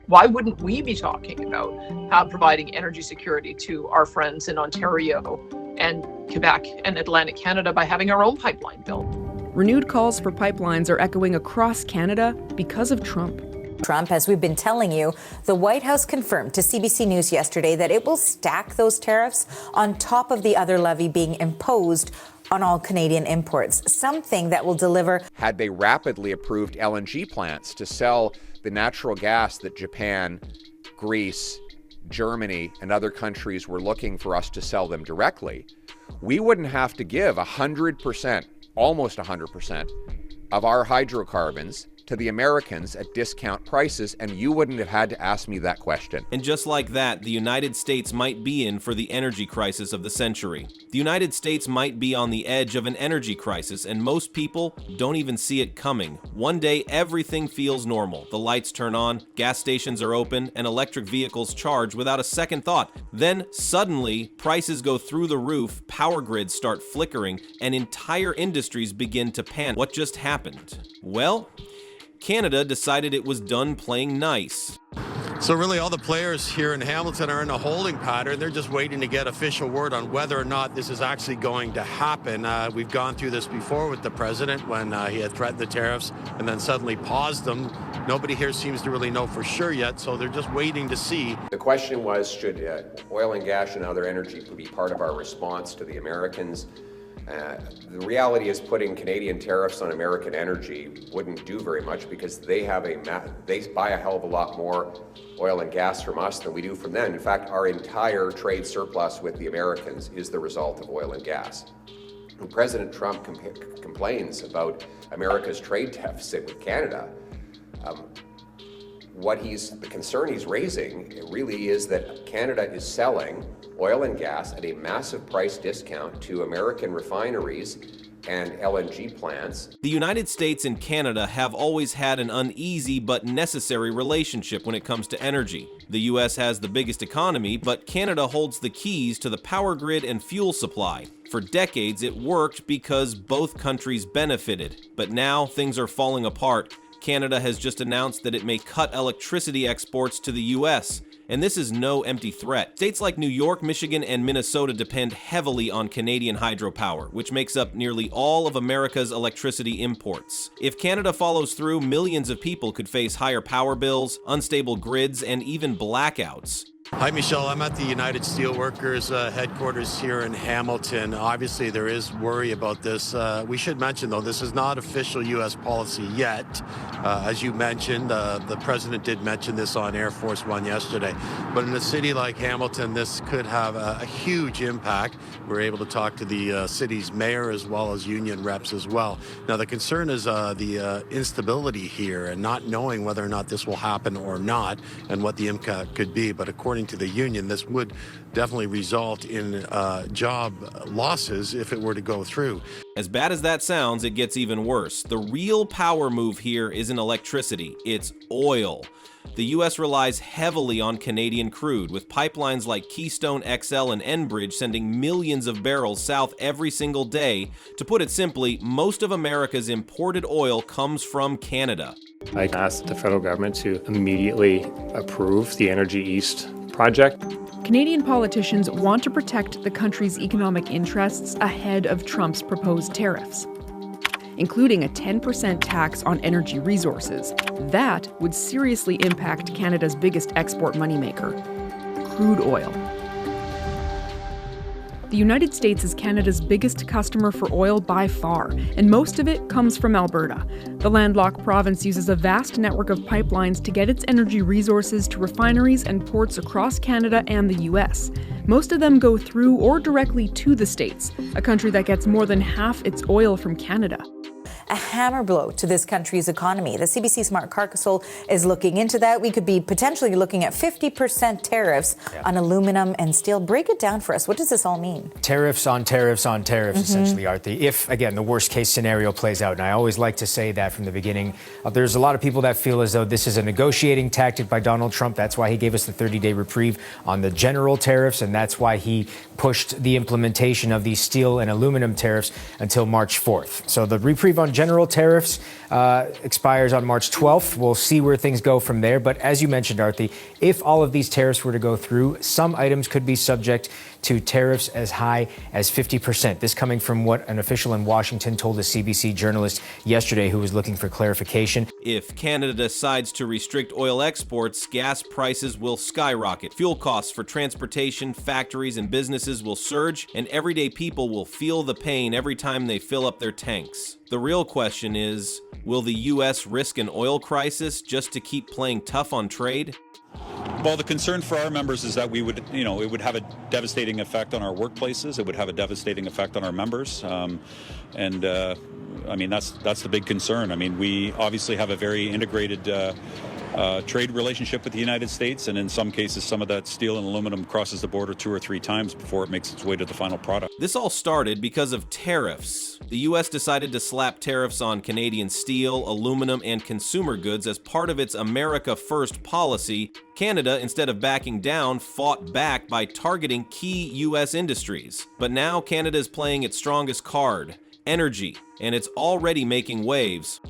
Why wouldn't we be talking about providing energy security to our friends in Ontario and Quebec and Atlantic Canada by having our own pipeline built? Renewed calls for pipelines are echoing across Canada because of Trump. Trump, as we've been telling you, the White House confirmed to CBC News yesterday that it will stack those tariffs on top of the other levy being imposed on all Canadian imports, something that will deliver. Had they rapidly approved LNG plants to sell the natural gas that Japan, Greece, Germany, and other countries were looking for us to sell them directly, we wouldn't have to give 100%, almost 100% of our hydrocarbons to the Americans at discount prices, and you wouldn't have had to ask me that question. And just like that, the United States might be in for the energy crisis of the century. The United States might be on the edge of an energy crisis, and most people don't even see it coming. One day, everything feels normal. The lights turn on, gas stations are open, and electric vehicles charge without a second thought. Then, suddenly, prices go through the roof, power grids start flickering, and entire industries begin to panic. What just happened? Well, Canada decided it was done playing nice. So really all the players here in Hamilton are in a holding pattern. They're just waiting to get official word on whether or not this is actually going to happen. We've gone through this before with the president when he had threatened the tariffs and then suddenly paused them. Nobody here seems to really know for sure yet, so they're just waiting to see. The question was, should oil and gas and other energy be part of our response to the Americans? The reality is putting Canadian tariffs on American energy wouldn't do very much because they buy a hell of a lot more oil and gas from us than we do from them. In fact, our entire trade surplus with the Americans is the result of oil and gas. When President Trump complains about America's trade deficit with Canada, the concern he's raising really is that Canada is selling oil and gas at a massive price discount to American refineries and LNG plants. The United States and Canada have always had an uneasy but necessary relationship when it comes to energy. The US has the biggest economy, but Canada holds the keys to the power grid and fuel supply. For decades, it worked because both countries benefited, but now things are falling apart. Canada has just announced that it may cut electricity exports to the US, and this is no empty threat. States like New York, Michigan, and Minnesota depend heavily on Canadian hydropower, which makes up nearly all of America's electricity imports. If Canada follows through, millions of people could face higher power bills, unstable grids, and even blackouts. Hi, Michelle. I'm at the United Steelworkers headquarters here in Hamilton. Obviously, there is worry about this. We should mention, though, this is not official U.S. policy yet. As you mentioned, the president did mention this on Air Force One yesterday. But in a city like Hamilton, this could have a huge impact. We're able to talk to the city's mayor as well as union reps as well. Now, the concern is the instability here and not knowing whether or not this will happen or not and what the impact could be. But according to the union, this would definitely result in job losses if it were to go through. As bad as that sounds, it gets even worse. The real power move here isn't electricity, it's oil. The U.S. relies heavily on Canadian crude, with pipelines like Keystone XL and Enbridge sending millions of barrels south every single day. To put it simply, most of America's imported oil comes from Canada. I asked the federal government to immediately approve the Energy East project. Canadian politicians want to protect the country's economic interests ahead of Trump's proposed tariffs, including a 10% tax on energy resources. That would seriously impact Canada's biggest export moneymaker, crude oil. The United States is Canada's biggest customer for oil by far, and most of it comes from Alberta. The landlocked province uses a vast network of pipelines to get its energy resources to refineries and ports across Canada and the U.S. Most of them go through or directly to the States, a country that gets more than half its oil from Canada. A hammer blow to this country's economy. The CBC's Mark Carcassole is looking into that. We could be potentially looking at 50% tariffs on aluminum and steel. Break it down for us. What does this all mean? Tariffs on tariffs on tariffs, essentially, Aarti. If, again, the worst case scenario plays out, and I always like to say that from the beginning, there's a lot of people that feel as though this is a negotiating tactic by Donald Trump. That's why he gave us the 30-day reprieve on the general tariffs, and that's why he pushed the implementation of these steel and aluminum tariffs until March 4th. So the reprieve on general tariffs expires on March 12th. We'll see where things go from there. But as you mentioned, Arthi, if all of these tariffs were to go through, some items could be subject to tariffs as high as 50%. This coming from what an official in Washington told a CBC journalist yesterday who was looking for clarification. If Canada decides to restrict oil exports, gas prices will skyrocket. Fuel costs for transportation, factories, and businesses will surge, and everyday people will feel the pain every time they fill up their tanks. The real question is, will the U.S. risk an oil crisis just to keep playing tough on trade? Well, the concern for our members is that we would, it would have a devastating effect on our workplaces. It would have a devastating effect on our members. That's the big concern. I mean, we obviously have a very integrated trade relationship with the United States, and in some cases, some of that steel and aluminum crosses the border 2 or 3 times before it makes its way to the final product. This all started because of tariffs. The U.S. decided to slap tariffs on Canadian steel, aluminum, and consumer goods as part of its America First policy. Canada, instead of backing down, fought back by targeting key U.S. industries. But now Canada is playing its strongest card, energy, and it's already making waves.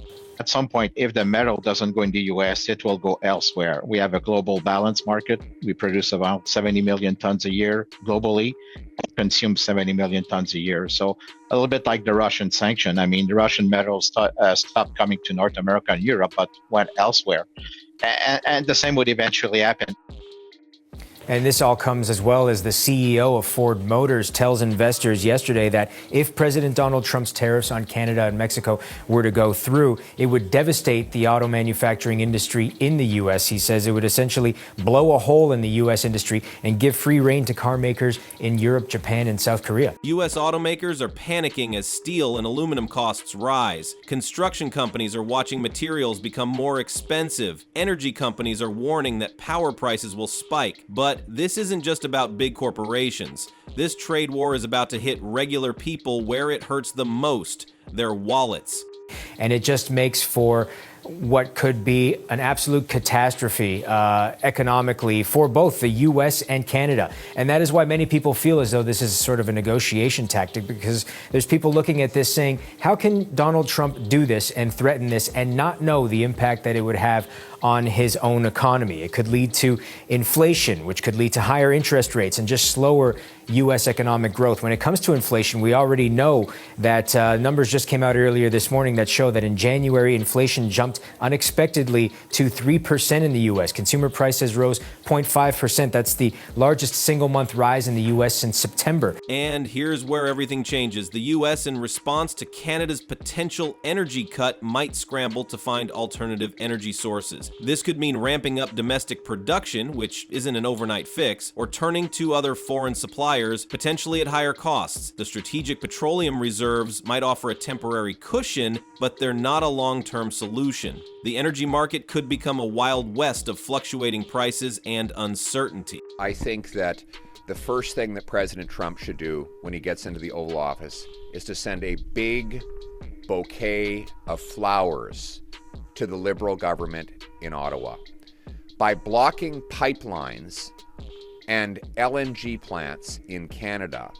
At some point, if the metal doesn't go in the U.S., it will go elsewhere. We have a global balance market. We produce about 70 million tons a year globally, consume 70 million tons a year. So a little bit like the Russian sanction. I mean, the Russian metal stopped coming to North America and Europe, but went elsewhere. And the same would eventually happen. And this all comes as well as the CEO of Ford Motors tells investors yesterday that if President Donald Trump's tariffs on Canada and Mexico were to go through, it would devastate the auto manufacturing industry in the U.S. He says it would essentially blow a hole in the U.S. industry and give free rein to car makers in Europe, Japan, and South Korea. U.S. automakers are panicking as steel and aluminum costs rise. Construction companies are watching materials become more expensive. Energy companies are warning that power prices will spike. But this isn't just about big corporations. This trade war is about to hit regular people where it hurts the most, their wallets. And it just makes for what could be an absolute catastrophe economically for both the U.S. and Canada. And that is why many people feel as though this is sort of a negotiation tactic, because there's people looking at this saying, how can Donald Trump do this and threaten this and not know the impact that it would have on his own economy? It could lead to inflation, which could lead to higher interest rates and just slower U.S. economic growth. When it comes to inflation, we already know that numbers just came out earlier this morning that show that in January, inflation jumped unexpectedly to 3% in the U.S. Consumer prices rose 0.5%. That's the largest single-month rise in the U.S. since September. And here's where everything changes. The U.S., in response to Canada's potential energy cut, might scramble to find alternative energy sources. This could mean ramping up domestic production, which isn't an overnight fix, or turning to other foreign suppliers, potentially at higher costs. The strategic petroleum reserves might offer a temporary cushion, but they're not a long-term solution. The energy market could become a wild west of fluctuating prices and uncertainty. I think that the first thing that President Trump should do when he gets into the Oval Office is to send a big bouquet of flowers to the Liberal government in Ottawa. By blocking pipelines and LNG plants in Canada,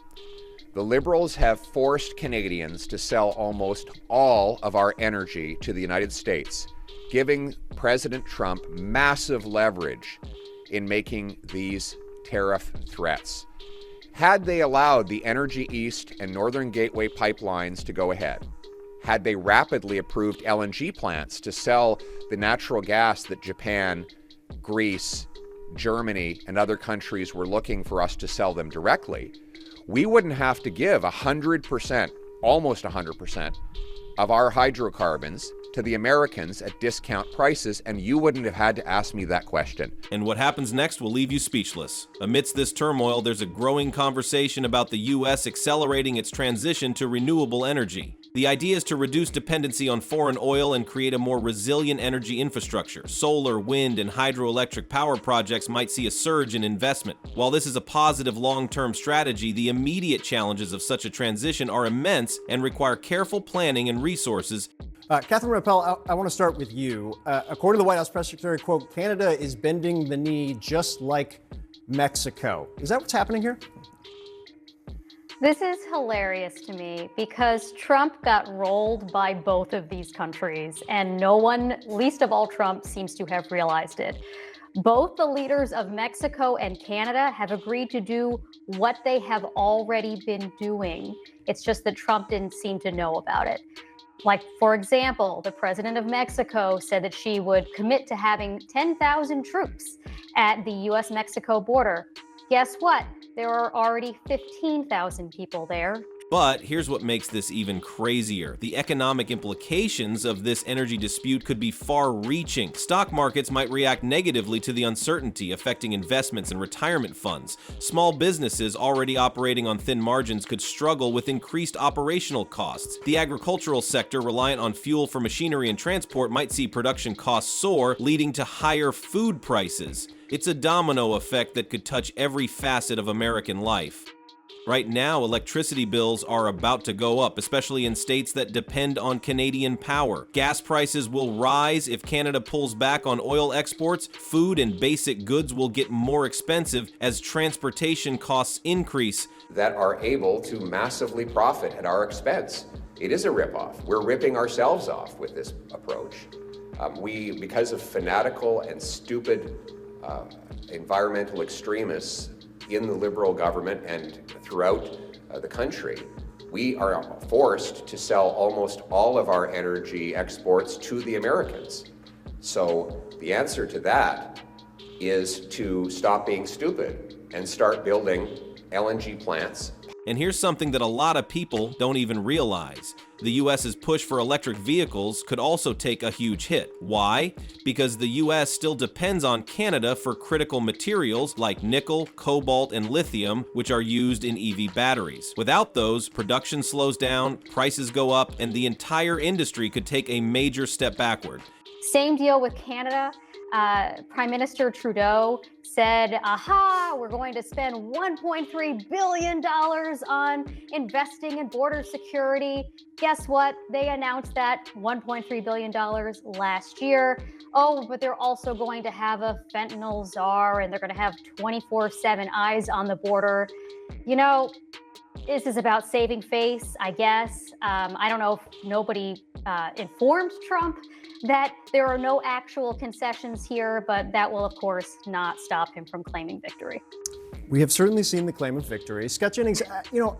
the Liberals have forced Canadians to sell almost all of our energy to the United States, giving President Trump massive leverage in making these tariff threats. Had they allowed the Energy East and Northern Gateway pipelines to go ahead, had they rapidly approved LNG plants to sell the natural gas that Japan, Greece, Germany, and other countries were looking for us to sell them directly, we wouldn't have to give 100%, almost 100%, of our hydrocarbons to the Americans at discount prices, and you wouldn't have had to ask me that question. And what happens next will leave you speechless. Amidst this turmoil, there's a growing conversation about the U.S. accelerating its transition to renewable energy. The idea is to reduce dependency on foreign oil and create a more resilient energy infrastructure. Solar, wind, and hydroelectric power projects might see a surge in investment. While this is a positive long-term strategy, the immediate challenges of such a transition are immense and require careful planning and resources. Catherine Rappel, I want to start with you. According to the White House press secretary, quote, Canada is bending the knee just like Mexico. Is that what's happening here? This is hilarious to me because Trump got rolled by both of these countries, and no one, least of all Trump, seems to have realized it. Both the leaders of Mexico and Canada have agreed to do what they have already been doing. It's just that Trump didn't seem to know about it. Like, for example, the president of Mexico said that she would commit to having 10,000 troops at the US-Mexico border. Guess what? There are already 15,000 people there. But here's what makes this even crazier. The economic implications of this energy dispute could be far-reaching. Stock markets might react negatively to the uncertainty, affecting investments and retirement funds. Small businesses already operating on thin margins could struggle with increased operational costs. The agricultural sector, reliant on fuel for machinery and transport, might see production costs soar, leading to higher food prices. It's a domino effect that could touch every facet of American life. Right now, electricity bills are about to go up, especially in states that depend on Canadian power. Gas prices will rise if Canada pulls back on oil exports. Food and basic goods will get more expensive as transportation costs increase. That are able to massively profit at our expense. It is a ripoff. We're ripping ourselves off with this approach. Because of fanatical and stupid environmental extremists in the Liberal government and throughout the country, we are forced to sell almost all of our energy exports to the Americans. So the answer to that is to stop being stupid and start building LNG plants. And here's something that a lot of people don't even realize. The US's push for electric vehicles could also take a huge hit. Why? Because the US still depends on Canada for critical materials like nickel, cobalt, and lithium, which are used in EV batteries. Without those, production slows down, prices go up, and the entire industry could take a major step backward. Same deal with Canada. Prime Minister Trudeau said, aha, we're going to spend $1.3 billion on investing in border security. Guess what? They announced that $1.3 billion last year. Oh, but they're also going to have a fentanyl czar, and they're going to have 24/7 eyes on the border. You know, this is about saving face, I guess. I don't know if nobody informed Trump that there are no actual concessions here, but that will, of course, not stop him from claiming victory. We have certainly seen the claim of victory. Scott Jennings,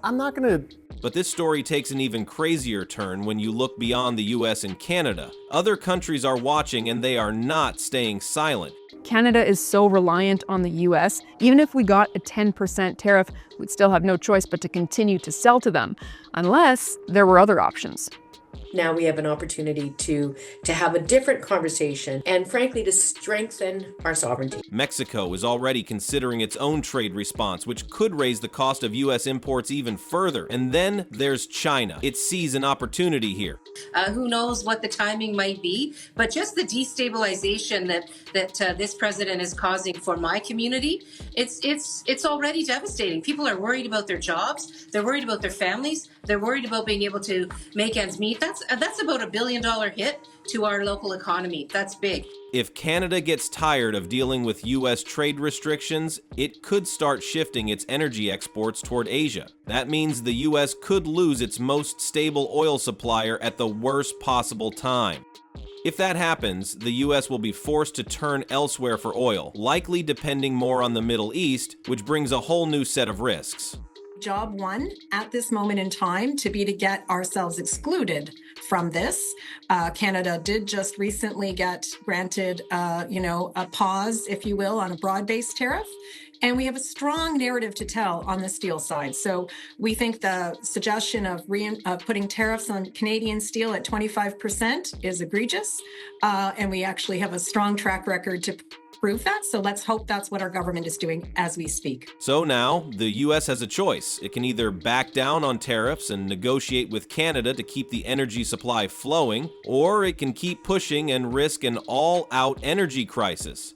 I'm not going to... But this story takes an even crazier turn when you look beyond the US and Canada. Other countries are watching, and they are not staying silent. Canada is so reliant on the US. Even if we got a 10% tariff, we'd still have no choice but to continue to sell to them, unless there were other options. Now we have an opportunity to have a different conversation and, frankly, to strengthen our sovereignty. Mexico is already considering its own trade response, which could raise the cost of U.S. imports even further. And then there's China. It sees an opportunity here. Who knows what the timing might be, but just the destabilization that this president is causing for my community, it's already devastating. People are worried about their jobs. They're worried about their families. They're worried about being able to make ends meet. That's about $1 billion hit to our local economy. That's big. If Canada gets tired of dealing with U.S. trade restrictions, it could start shifting its energy exports toward Asia. That means the U.S. could lose its most stable oil supplier at the worst possible time. If that happens, the U.S. will be forced to turn elsewhere for oil, likely depending more on the Middle East, which brings a whole new set of risks. Job one at this moment in time to get ourselves excluded from this. Canada did just recently get granted, a pause, if you will, on a broad-based tariff. And we have a strong narrative to tell on the steel side. So we think the suggestion of putting tariffs on Canadian steel at 25% is egregious. And we actually have a strong track record to prove that. So let's hope that's what our government is doing as we speak. So now the U.S. has a choice. It can either back down on tariffs and negotiate with Canada to keep the energy supply flowing, or it can keep pushing and risk an all-out energy crisis.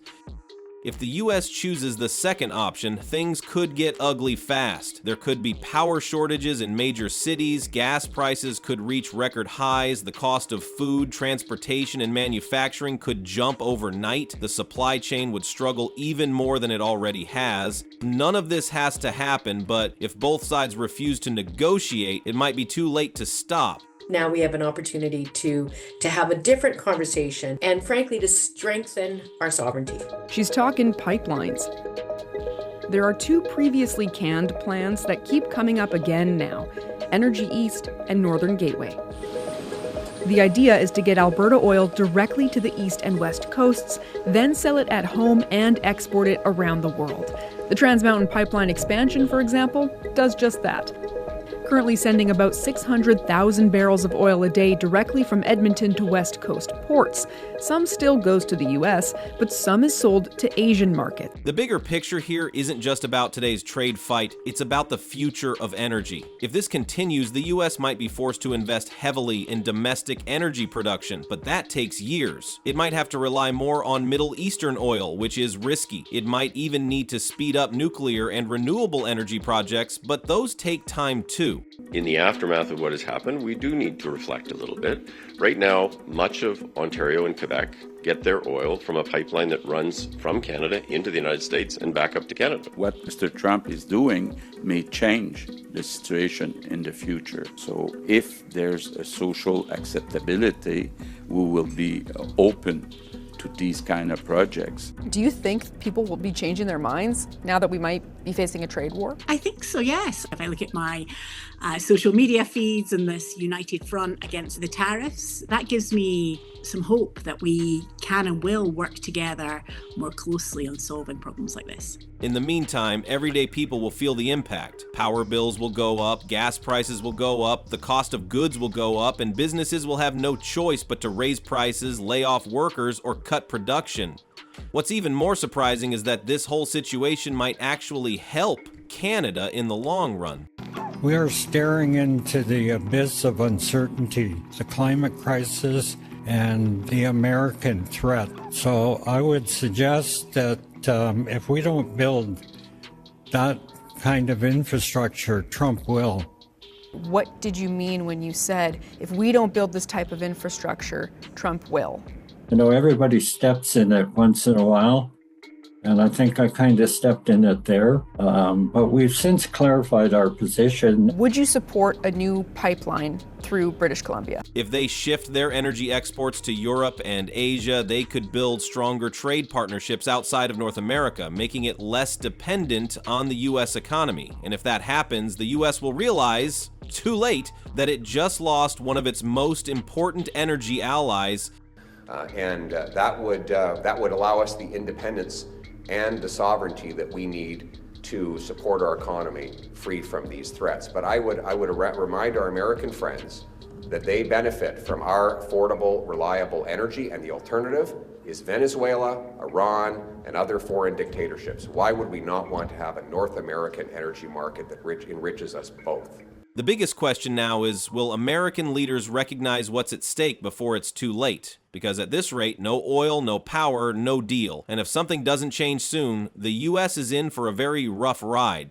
If the U.S. chooses the second option, things could get ugly fast. There could be power shortages in major cities, gas prices could reach record highs, the cost of food, transportation, and manufacturing could jump overnight, the supply chain would struggle even more than it already has. None of this has to happen, but if both sides refuse to negotiate, it might be too late to stop. Now we have an opportunity to have a different conversation and frankly to strengthen our sovereignty. She's talking pipelines. There are two previously canned plans that keep coming up again now, Energy East and Northern Gateway. The idea is to get Alberta oil directly to the east and west coasts, then sell it at home and export it around the world. The Trans Mountain Pipeline expansion, for example, does just that. Currently sending about 600,000 barrels of oil a day directly from Edmonton to West Coast ports. Some still goes to the U.S., but some is sold to Asian markets. The bigger picture here isn't just about today's trade fight, it's about the future of energy. If this continues, the U.S. might be forced to invest heavily in domestic energy production, but that takes years. It might have to rely more on Middle Eastern oil, which is risky. It might even need to speed up nuclear and renewable energy projects, but those take time too. In the aftermath of what has happened, we do need to reflect a little bit. Right now, much of Ontario and Quebec get their oil from a pipeline that runs from Canada into the United States and back up to Canada. What Mr. Trump is doing may change the situation in the future. So if there's a social acceptability, we will be open to these kind of projects. Do you think people will be changing their minds now that we might be facing a trade war? I think so, yes. If I look at my social media feeds and this united front against the tariffs, that gives me some hope that we can and will work together more closely on solving problems like this. In the meantime, everyday people will feel the impact. Power bills will go up, gas prices will go up, the cost of goods will go up, and businesses will have no choice but to raise prices, lay off workers, or cut production. What's even more surprising is that this whole situation might actually help Canada in the long run. We are staring into the abyss of uncertainty, the climate crisis, and the American threat. So I would suggest that if we don't build that kind of infrastructure, Trump will. What did you mean when you said, if we don't build this type of infrastructure, Trump will? You know, everybody steps in it once in a while, and I think I kind of stepped in it there. But we've since clarified our position. Would you support a new pipeline through British Columbia? If they shift their energy exports to Europe and Asia, they could build stronger trade partnerships outside of North America, making it less dependent on the U.S. economy. And if that happens, the U.S. will realize, too late, that it just lost one of its most important energy allies. That would allow us the independence and the sovereignty that we need to support our economy free from these threats. But I would remind our American friends that they benefit from our affordable, reliable energy, and the alternative is Venezuela, Iran, and other foreign dictatorships. Why would we not want to have a North American energy market that enriches us both? The biggest question now is, will American leaders recognize what's at stake before it's too late? Because at this rate, no oil, no power, no deal. And if something doesn't change soon, the U.S. is in for a very rough ride.